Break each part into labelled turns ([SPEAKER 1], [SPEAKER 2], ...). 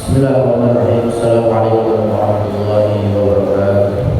[SPEAKER 1] Bismillahirrahmanirrahim. Assalamualaikum warahmatullahi wabarakatuh.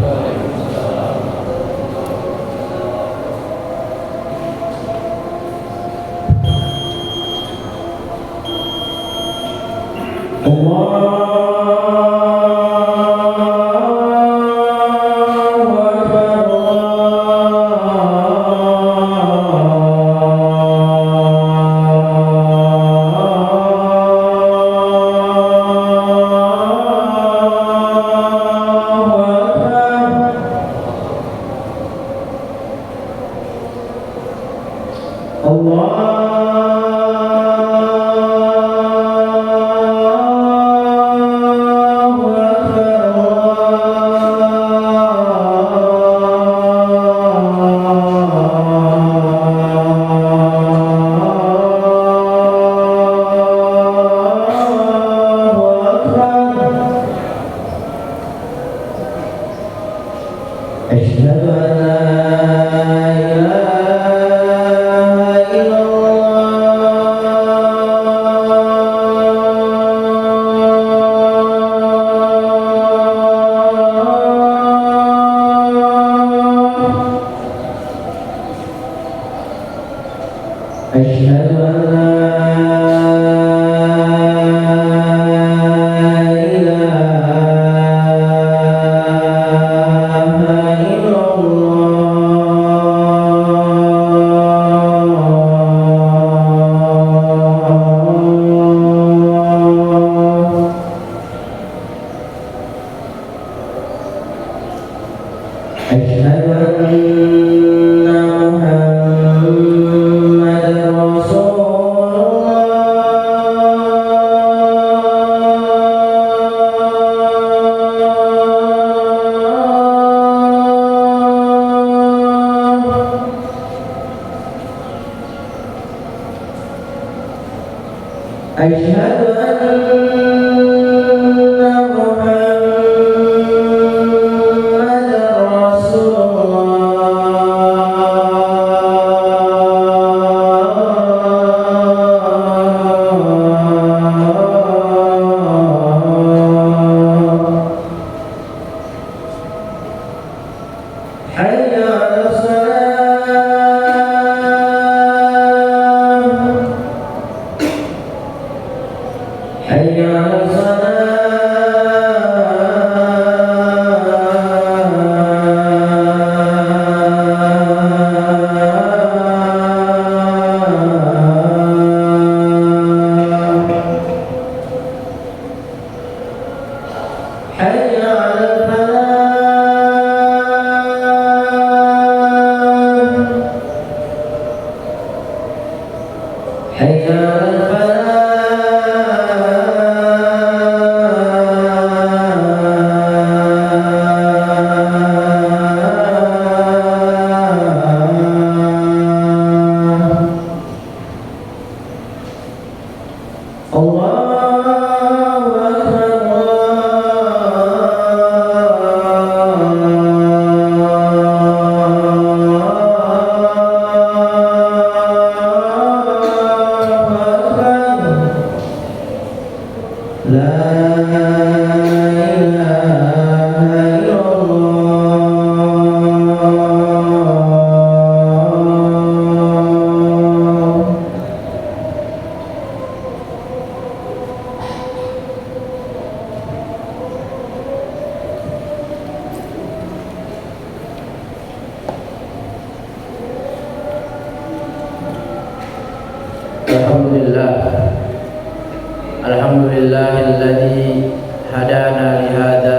[SPEAKER 1] Alhamdulillahilladzi hadana li hadza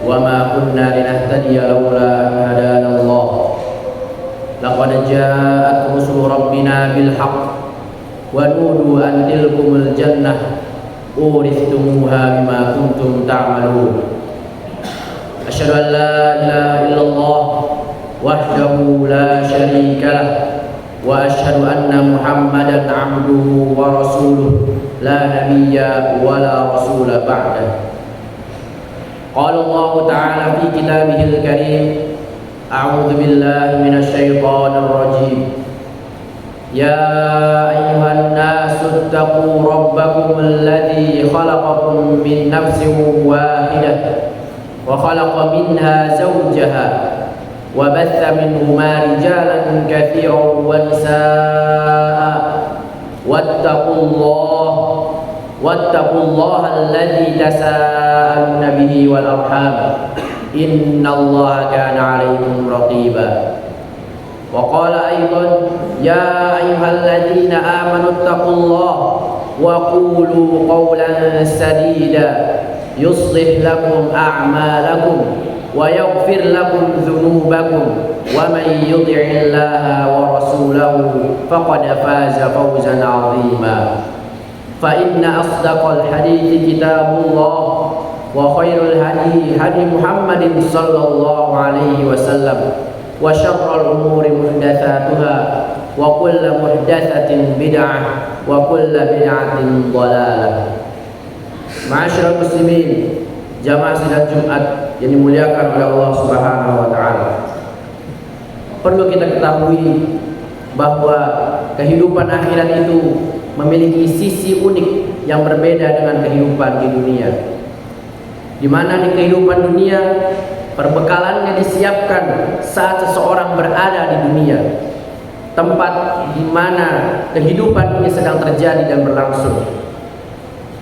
[SPEAKER 1] wa ma kunna linahtadiya laula hadana Allah. Laqad ja'at rusul rabbina bil haqq wa nudu an tilkumul jannah uristumuha bima kuntum ta'malun. Asyhadu an la ilaha illallah wahdahu la syarika lah wa asyhadu anna Muhammadan abduhu wa rasuluh la nabiyya wa la rasula ba'dah. Qala Allah ta'ala fi kitabihil karim, a'udzu billahi minasy syaithanir rajim. يا أيها الناس اتقوا ربكم الذي خلقكم من نفس واحدة وخلق منها زوجها وبث منهما رجالا كثيرا ونساء واتقوا الله الذي تساءلون به والأرحام إن الله كان عليكم رقيبا. وقال أيضا يا أيها الذين آمنوا اتقوا الله وقولوا قولا سديدا يصلح لكم أعمالكم ويغفر لكم ذنوبكم ومن يطع الله ورسوله فقد فاز فوزا عظيما. فإن أصدق الحديث كتاب الله وخير الهدي هدي محمد صلى الله عليه وسلم وشر الأمور محدثاتها وكل محدثة بدعة وكل بدعة ضلالة. Ma'asyiral muslimin, jamaah sidang Jumat yang dimuliakan oleh Allah Subhanahu wa taala. Perlu kita ketahui bahwa kehidupan akhirat itu memiliki sisi unik yang berbeda dengan kehidupan di dunia. Di mana di kehidupan dunia perbekalannya disiapkan saat seseorang berada di dunia, tempat di mana kehidupan ini sedang terjadi dan berlangsung.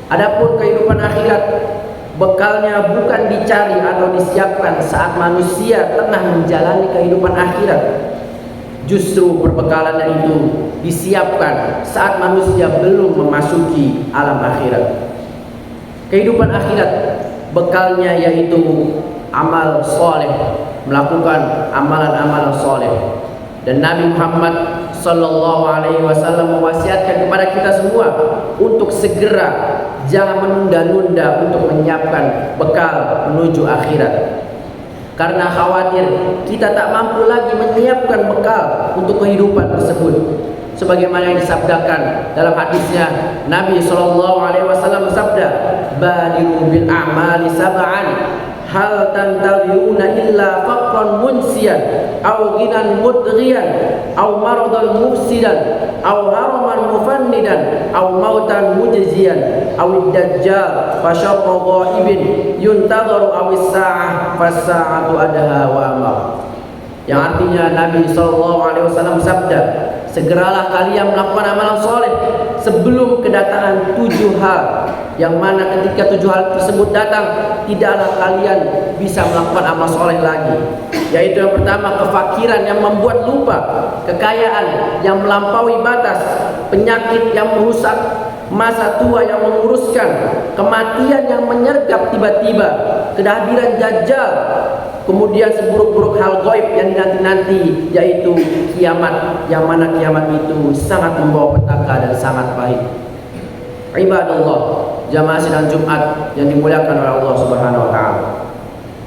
[SPEAKER 1] Adapun kehidupan akhirat, bekalnya bukan dicari atau disiapkan saat manusia tengah menjalani kehidupan akhirat. Justru perbekalannya itu disiapkan saat manusia belum memasuki alam akhirat. Kehidupan akhirat, bekalnya yaitu amal soleh, melakukan amalan-amalan soleh. Dan Nabi Muhammad Sallallahu Alaihi Wasallam mewasiatkan kepada kita semua untuk segera, jangan menunda-nunda untuk menyiapkan bekal menuju akhirat. Karena khawatir kita tak mampu lagi menyiapkan bekal untuk kehidupan tersebut. Sebagaimana yang disabdakan dalam hadisnya, Nabi Sallallahu Alaihi Wasallam bersabda, "Badiru bil a'mali sab'an, hal tantaziruna illa faqran munsiyan, aw ghinan mudghiyan, aw maradan mufsidan, aw haraman mufannidan, aw mautan mujziyan, aw ad-dajjal fa syarru ghaibin yuntadharu aw as-sa'ah fas-sa'atu adha wa amar." Yang artinya Nabi SAW sabda, segeralah kalian melakukan amalan soleh sebelum kedatangan 7 hal, yang mana ketika 7 hal tersebut datang, tidaklah kalian bisa melakukan amal soleh lagi. Yaitu yang pertama, kefakiran yang membuat lupa, kekayaan yang melampaui batas, penyakit yang merusak, masa tua yang menguruskan, kematian yang menyergap tiba-tiba, kehadiran Dajjal, kemudian seburuk-buruk hal gaib yang dinanti-nanti, yaitu kiamat, yang mana kiamat itu sangat membawa petaka dan sangat pahit. Ibadallah, jamaah sidang Jumat yang dimuliakan oleh Allah Subhanahu wa taala.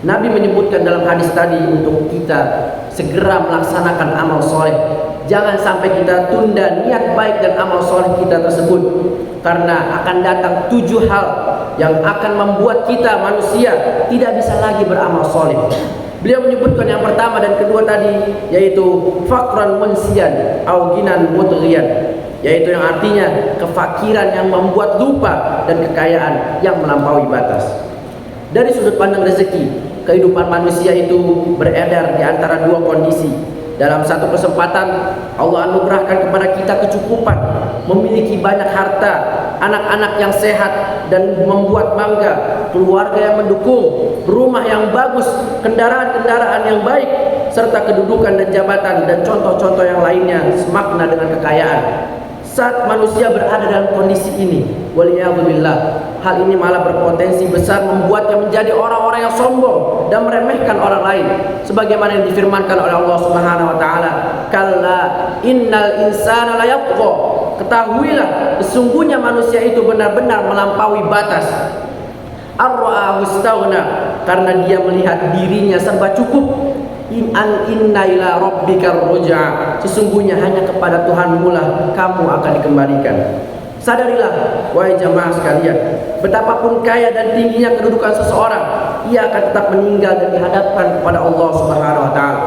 [SPEAKER 1] Nabi menyebutkan dalam hadis tadi untuk kita segera melaksanakan amal soleh. Jangan sampai kita tunda niat baik dan amal soleh kita tersebut, karena akan datang 7 hal yang akan membuat kita manusia tidak bisa lagi beramal soleh. Beliau menyebutkan yang pertama dan kedua tadi, yaitu fakran munsiyan au ginan mudghiyan, yaitu yang artinya kefakiran yang membuat lupa dan kekayaan yang melampaui batas. Dari sudut pandang rezeki, kehidupan manusia itu beredar di antara 2 kondisi. Dalam satu kesempatan Allah anugerahkan kepada kita kecukupan, memiliki banyak harta, anak-anak yang sehat dan membuat bangga, keluarga yang mendukung, rumah yang bagus, kendaraan-kendaraan yang baik, serta kedudukan dan jabatan dan contoh-contoh yang lainnya semakna dengan kekayaan. Saat manusia berada dalam kondisi ini, waliyadzubillah, hal ini malah berpotensi besar membuatnya menjadi orang-orang yang sombong dan meremehkan orang lain, sebagaimana yang difirmankan oleh Allah Subhanahu wa taala, "Kalla innal insana la yatgha." Ketahuilah, sesungguhnya manusia itu benar-benar melampaui batas. Ar-ra'ahu istaghna, karena dia melihat dirinya serba cukup. Inna ila rabbikar ruj'a, sesungguhnya hanya kepada Tuhanmu lah kamu akan dikembalikan. Sadarilah wahai jamaah sekalian, betapapun kaya dan tingginya kedudukan seseorang, ia akan tetap meninggal dan dihadapkan kepada Allah Subhanahu wa taala.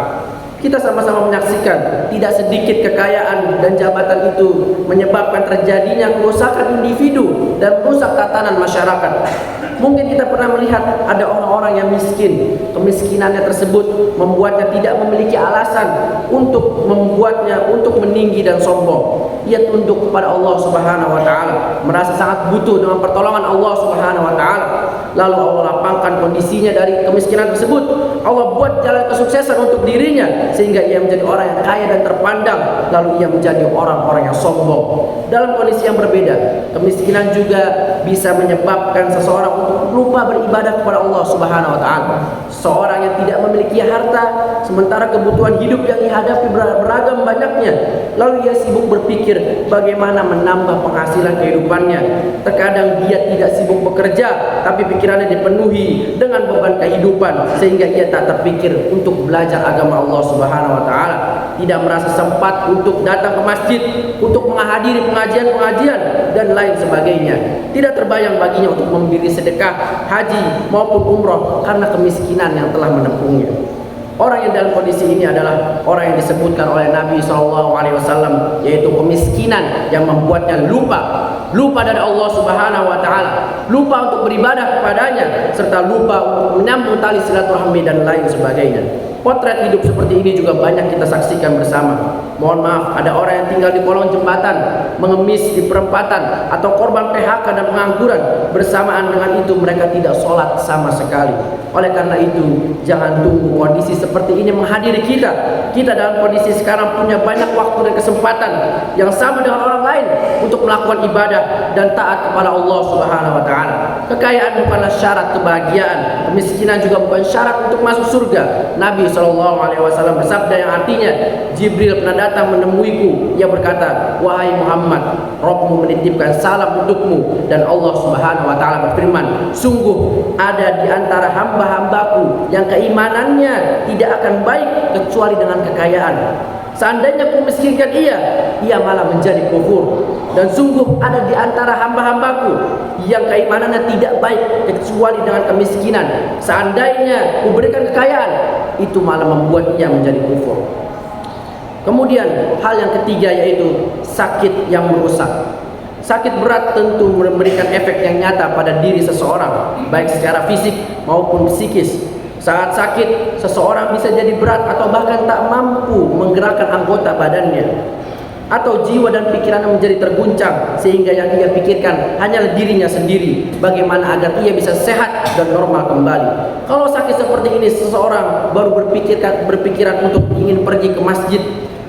[SPEAKER 1] Kita sama-sama menyaksikan tidak sedikit kekayaan dan jabatan itu menyebabkan terjadinya kerusakan individu dan merusak tatanan masyarakat. Mungkin kita pernah melihat ada orang-orang yang miskin. Kemiskinannya tersebut membuatnya tidak memiliki alasan untuk meninggi dan sombong. Ia tunduk kepada Allah Subhanahu wa taala, merasa sangat butuh dengan pertolongan Allah Subhanahu wa taala. Lalu Allah lapangkan kondisinya dari kemiskinan tersebut. Allah buat jalan kesuksesan untuk dirinya sehingga ia menjadi orang yang kaya dan terpandang, lalu ia menjadi orang-orang yang sombong. Dalam kondisi yang berbeda, kemiskinan juga bisa menyebabkan seseorang untuk lupa beribadah kepada Allah Subhanahu wa taala. Seorang yang tidak memiliki harta sementara kebutuhan hidup yang dihadapi beragam banyaknya, lalu ia sibuk berpikir bagaimana menambah penghasilan kehidupannya. Terkadang dia tidak sibuk bekerja, tapi pikirannya dipenuhi dengan beban kehidupan sehingga ia tak terpikir untuk belajar agama Allah Subhanahu wa taala, tidak merasa sempat untuk datang ke masjid, untuk menghadiri pengajian-pengajian dan lain sebagainya. Tidak terbayang baginya untuk memberi sedekah, haji maupun umroh karena kemiskinan yang telah menempuhnya. Orang yang dalam kondisi ini adalah orang yang disebutkan oleh Nabi SAW, yaitu kemiskinan yang membuatnya lupa dari Allah Subhanahu wa taala, lupa untuk beribadah kepadanya, serta lupa untuk menyambung tali silaturahmi dan lain sebagainya. Potret hidup seperti ini juga banyak kita saksikan bersama. Mohon maaf, ada orang yang tinggal di kolong jembatan, mengemis di perempatan, atau korban PHK dan pengangguran. Bersamaan dengan itu mereka tidak sholat sama sekali. Oleh karena itu, jangan tunggu kondisi seperti ini menghadiri kita. Kita dalam kondisi sekarang punya banyak waktu dan kesempatan yang sama dengan orang lain untuk melakukan ibadah dan taat kepada Allah Subhanahu wa taala. Kekayaan bukanlah syarat kebahagiaan, kemiskinan juga bukan syarat untuk masuk surga. Nabi SAW bersabda yang artinya, Jibril pernah datang menemuiku. Ia berkata, wahai Muhammad, Rabbmu menitipkan salam untukmu. Dan Allah Subhanahu wa taala berfirman, sungguh ada di antara hamba-hambaku yang keimanannya tidak akan baik kecuali dengan kekayaan. Seandainya ku miskinkan ia malah menjadi kufur. Dan sungguh ada di antara hamba-hambaku yang keimanannya tidak baik kecuali dengan kemiskinan. Seandainya ku berikan kekayaan, itu malah membuat ia menjadi kufur. Kemudian hal yang ketiga yaitu sakit yang merusak. Sakit berat tentu memberikan efek yang nyata pada diri seseorang, baik secara fisik maupun psikis. Saat sakit, seseorang bisa jadi berat atau bahkan tak mampu menggerakkan anggota badannya, atau jiwa dan pikirannya menjadi terguncang sehingga yang ia pikirkan hanyalah dirinya sendiri, bagaimana agar ia bisa sehat dan normal kembali. Kalau sakit seperti ini, seseorang baru berpikiran untuk ingin pergi ke masjid,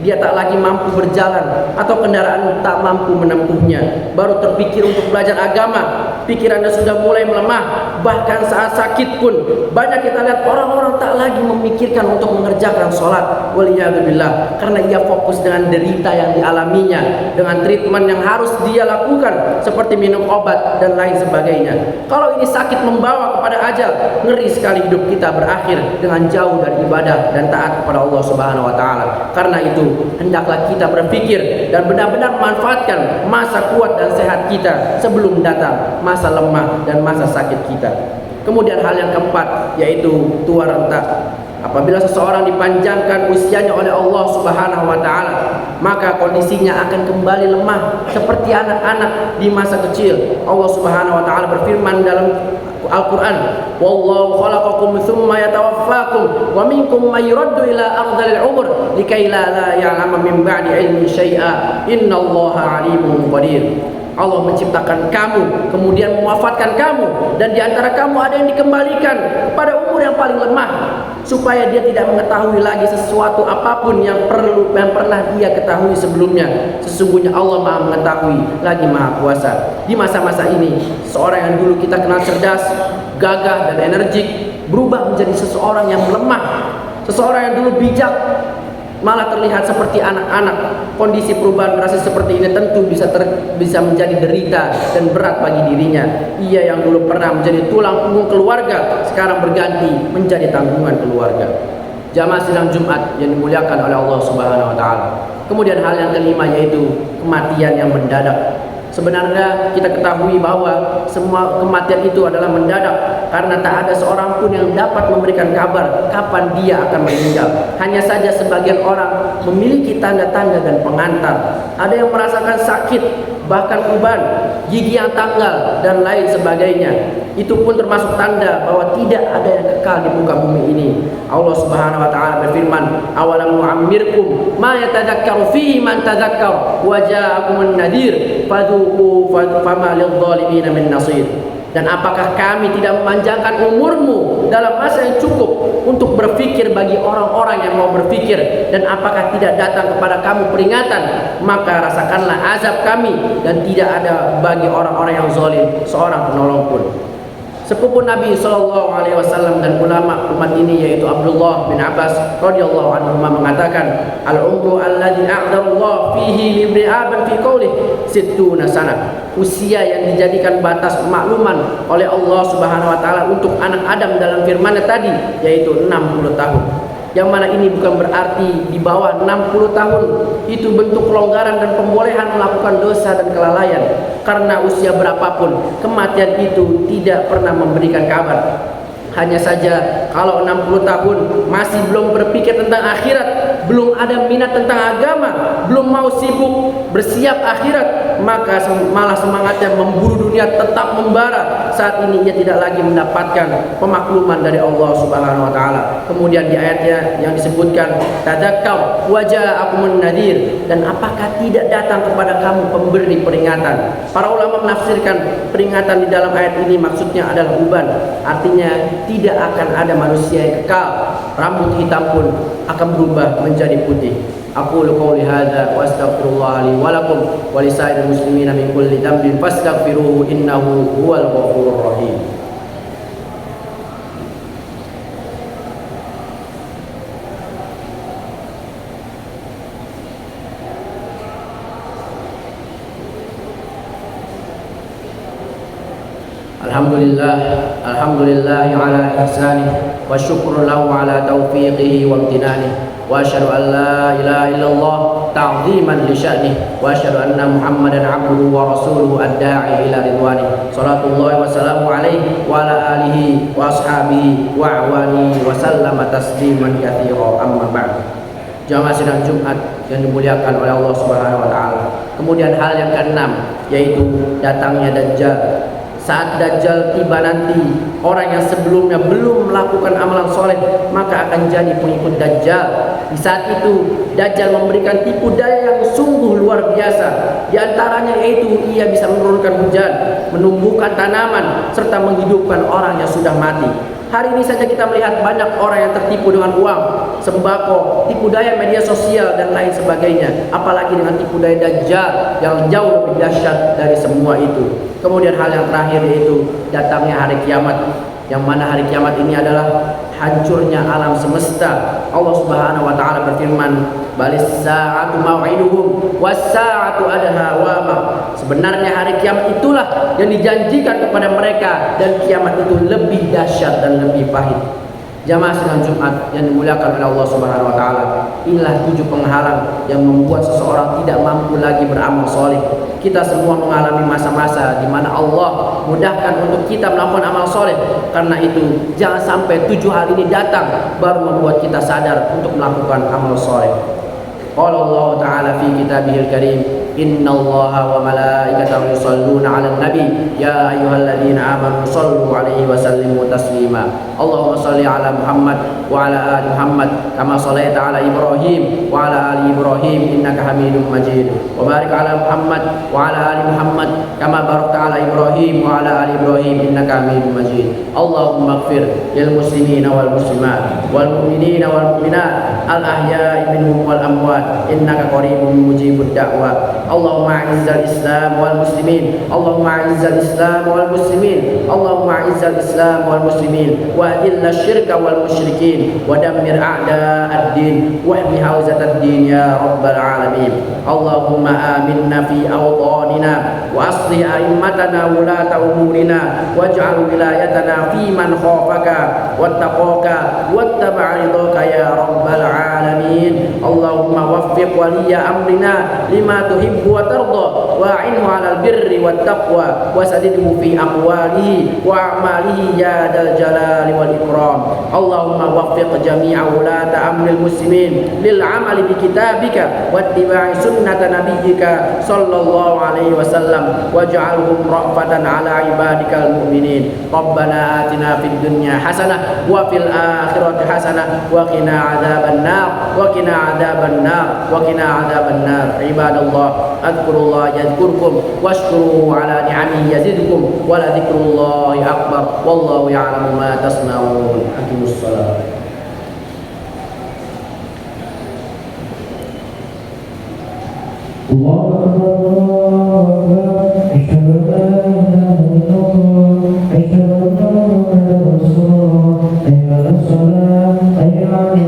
[SPEAKER 1] dia tak lagi mampu berjalan atau kendaraan tak mampu menempuhnya, baru terpikir untuk belajar agama, pikirannya sudah mulai melemah. Bahkan saat sakit pun banyak kita lihat orang-orang tak lagi memikirkan untuk mengerjakan sholat, waliyadzubillah, karena ia fokus dengan derita yang dialaminya, dengan treatment yang harus dia lakukan seperti minum obat dan lain sebagainya. Kalau ini sakit membawa kepada ajal, ngeri sekali hidup kita berakhir dengan jauh dari ibadah dan taat kepada Allah Subhanahu wa taala. Karena itu hendaklah kita berpikir dan benar-benar memanfaatkan masa kuat dan sehat kita sebelum datang masa lemah dan masa sakit kita. Kemudian hal yang keempat yaitu tua renta. Apabila seseorang dipanjangkan usianya oleh Allah Subhanahu wa taala, maka kondisinya akan kembali lemah seperti anak-anak di masa kecil. Allah Subhanahu wa taala berfirman dalam Al-Quran, wallahu khalaqakum thumma yatawaffakum wa minkum may yuraddu ila ardhil umur likai la ya'lamu min ba'di ilmin syai'a innallaha alimun qadir. Allah menciptakan kamu, kemudian mewafatkan kamu, dan di antara kamu ada yang dikembalikan pada umur yang paling lemah, supaya dia tidak mengetahui lagi sesuatu apapun yang pernah dia ketahui sebelumnya. Sesungguhnya Allah Maha mengetahui lagi Maha kuasa. Di masa-masa ini, seorang yang dulu kita kenal cerdas, gagah dan energik berubah menjadi seseorang yang lemah. Seseorang yang dulu bijak malah terlihat seperti anak-anak. Kondisi perubahan generasi seperti ini tentu bisa menjadi derita dan berat bagi dirinya. Ia yang dulu pernah menjadi tulang punggung keluarga, sekarang berganti menjadi tanggungan keluarga. Jamaah sidang Jumat yang dimuliakan oleh Allah Subhanahu wa taala. Kemudian hal yang kelima yaitu kematian yang mendadak. Sebenarnya kita ketahui bahwa semua kematian itu adalah mendadak, karena tak ada seorang pun yang dapat memberikan kabar kapan dia akan meninggal. Hanya saja sebagian orang memiliki tanda-tanda dan pengantar. Ada yang merasakan sakit, bahkan uban, gigi yang tanggal, dan lain sebagainya. Itu pun termasuk tanda bahwa tidak ada yang kekal di muka bumi ini. Allah Subhanahu wa taala berfirman, "Awalam nu'ammirkum ma yatadzakkaru fihi man tadzakkar wa ja'akumun nadhir fadzuqu fama lidh-dhalimin min nasir." Dan apakah kami tidak memanjangkan umurmu dalam masa yang cukup untuk berfikir bagi orang-orang yang mau berfikir? Dan apakah tidak datang kepada kamu peringatan? Maka rasakanlah azab kami, dan tidak ada bagi orang-orang yang zalim seorang penolong pun. Sepupu Nabi SAW dan ulama umat ini, yaitu Abdullah bin Abbas radhiyallahu anhu, mengatakan, al-umru alladhi a'darullah fihi libri'aban fi qawlih sittuna sana. Usia yang dijadikan batas pemakluman oleh Allah Subhanahu wa taala untuk anak Adam dalam firman-Nya tadi, yaitu 60 tahun. Yang mana ini bukan berarti di bawah 60 tahun itu bentuk kelonggaran dan pembolehan melakukan dosa dan kelalaian. Karena usia berapapun, kematian itu tidak pernah memberikan kabar. Hanya saja kalau 60 tahun masih belum berpikir tentang akhirat, belum ada minat tentang agama, belum mau sibuk bersiap akhirat, maka malah semangatnya memburu dunia tetap membara. Saat ini ia tidak lagi mendapatkan pemakluman dari Allah Subhanahu wa taala. Kemudian di ayatnya yang disebutkan, tadzakkar wa ja'akumun nadhir, dan apakah tidak datang kepada kamu pemberi peringatan? Para ulama menafsirkan peringatan di dalam ayat ini maksudnya adalah uban. Artinya tidak akan ada manusia yang kekal, rambut hitam pun akan berubah menjadi putih. Aqulu qouli hadza wa astaghfirullah li wa lakum wa li sa'iril muslimina min kulli dhanbin fastaghfiruhu innahu huwal ghafurur rahim. Alhamdulillah ala ihsanih wa syukru lahu ala taufiqihi wa imtinanih, wa asyhadu an la ilaha illallah ta'ziman li sya'nih, wa asyhadu anna Muhammadan abduhu wa rasuluhu ad-da'i ila ridwanih. Salatullahi wa salamu alaihi wa ala alihi wa ashabihi wa awani wa sallama tasliman katsira, amma ba'd. Jamaah sidang Jumat yang dimuliakan oleh Allah Subhanahu wa taala. Kemudian hal yang keenam, yaitu datangnya Dajjal. Saat Dajjal tiba nanti, orang yang sebelumnya belum melakukan amalan soleh maka akan jadi pengikut Dajjal. Di saat itu Dajjal memberikan tipu daya yang sungguh luar biasa. Di antaranya yaitu ia bisa menurunkan hujan, menumbuhkan tanaman, serta menghidupkan orang yang sudah mati. Hari ini saja kita melihat banyak orang yang tertipu dengan uang, sembako, tipu daya media sosial, dan lain sebagainya. Apalagi dengan tipu daya Dajjal yang jauh lebih dahsyat dari semua itu. Kemudian hal yang terakhir yaitu datangnya hari kiamat, yang mana hari kiamat ini adalah hancurnya alam semesta. Allah Subhanahu wa taala berfirman, balis sa'atu mau'iduhum was sa'atu adha wa ma. Sebenarnya hari kiamat itulah yang dijanjikan kepada mereka, dan kiamat itu lebih dahsyat dan lebih pahit. Jamaah sidang Jumat yang dimuliakan oleh Allah Subhanahu wa taala, inilah 7 penghalang yang membuat seseorang tidak mampu lagi beramal soleh. Kita semua mengalami masa-masa di mana Allah mudahkan untuk kita melakukan amal soleh. Karena itu jangan sampai 7 hal ini datang baru membuat kita sadar untuk melakukan amal soleh. Qala Allah Ta'ala fi kitabihil karim, innallaha wa malaikatahu yusholluna 'alan nabi ya ayyuhalladzina amanu shallu 'alaihi wa sallimu taslima. Allahumma shalli 'ala Muhammad wa 'ala ali Muhammad kama shallaita 'ala Ibrahim wa 'ala ali Ibrahim innaka Hamidum Majid. Wa barik 'ala Muhammad wa 'ala ali Muhammad kama barakta 'ala Ibrahim wa 'ala ali Ibrahim innaka Hamidum Majid. Allahumma ighfir lil muslimina wal muslimat wal mu'minina wal mu'minat al ahya'i minhum wal amwat innaka qaribun mujibud da'wat. Allahumma a'izzal Islam wal muslimin, Allahumma a'izzal Islam wal muslimin, Allahumma a'izzal Islam wal muslimin, wa adilla syirka wal musyrikin, wa dammir a'da'ad-din, wa ahmi hawzatad-din ya rabbal alamin. Allahumma aminna fi awtanina wa aslih a'immatana wulata umurina waj'al wilayatana fi man khafaka wattaqaka wattaba'a ridhaka ya rabbal alamin. Allahumma waffiq waliya amrina lima tuhibbu wa tarda wa'inhu 'alal birri wat taqwa wasadidhu fi aqwalihi wa a'malihi ya dal jalali wal ikram. Allahumma waffiq jami'a wulata amril muslimin lil 'amali bi kitabika wattiba'i sunnata nabiyyika sallallahu alaihi wasallam waj'alhum ra'fatan 'ala ibadikal mu'minin. Rabbana atina fid dunya hasanah wa fil akhirati hasanah wa qina 'adzabannar wa qina 'adzabannar wa qina 'adzabannar. Ibadallah, adhkurullah yadhkurkum washkuruhu 'ala ni'amihi yazidkum wa la dzikrullahi akbar wallahu ya'lamu ma tasna'un. Aqimus shalah.
[SPEAKER 2] Allahu Akbar, Allahu Akbar, asyhadu an la ilaha illallah, asyhadu anna Muhammadar Rasulullah, hayya 'alas shalah, hayya 'alal